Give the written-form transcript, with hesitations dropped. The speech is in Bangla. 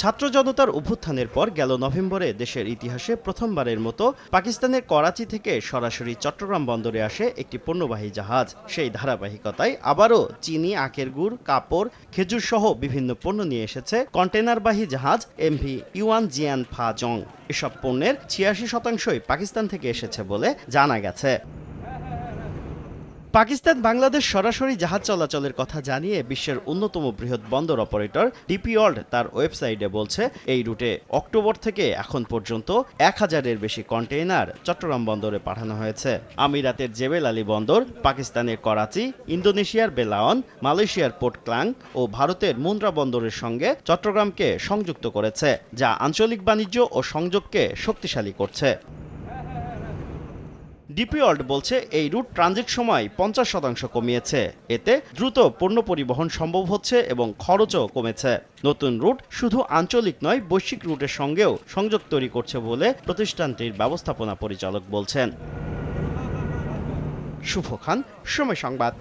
ছাত্র জনতার অভ্যুত্থানের পর গেল নভেম্বরে দেশের ইতিহাসে প্রথমবারের মতো পাকিস্তানের করাচি থেকে সরাসরি চট্টগ্রাম বন্দরে আসে একটি পণ্যবাহী জাহাজ। সেই ধারাবাহিকতায় আবারও চিনি, আখের গুড়, কাপড়, খেজুর সহ বিভিন্ন পণ্য নিয়ে এসেছে কন্টেনারবাহী জাহাজ এমভি ইউয়ান জিয়ান ফা জং। এসব পণ্যের ৮৬% পাকিস্তান থেকে এসেছে বলে জানা গেছে। পাকিস্তান বাংলাদেশ সরাসরি জাহাজ চলাচলের কথা জানিয়ে বিশ্বের অন্যতম বৃহৎ বন্দর অপারেটর ডিপি ওয়ার্ল্ড তার ওয়েবসাইটে বলছে, এই রুটে অক্টোবর থেকে এখন পর্যন্ত ১,০০০-এর বেশি কন্টেইনার চট্টগ্রাম বন্দরে পাঠানো হয়েছে। আমিরাতের জেবেল আলী বন্দর, পাকিস্তানের করাচি, ইন্দোনেশিয়ার বেলাওয়ান, মালয়েশিয়ার পোর্ট ক্লাং ও ভারতের মুন্দ্রা বন্দরের সঙ্গে চট্টগ্রামকে সংযুক্ত করেছে, যা আঞ্চলিক বাণিজ্য ও সংযোগকে শক্তিশালী করছে। ডিপি ওয়ার্ল্ড বলছে, এই রুট ট্রানজিট সময় ৫০% কমিয়েছে। এতে দ্রুত পণ্য পরিবহন সম্ভব হচ্ছে এবং খরচও কমেছে। নতুন রুট শুধু আঞ্চলিক নয়, বৈশ্বিক রুটের সঙ্গেও সংযোগ তৈরি করছে বলে প্রতিষ্ঠানটির ব্যবস্থাপনা পরিচালক বলছেন। শুভ খান, সময় সংবাদ।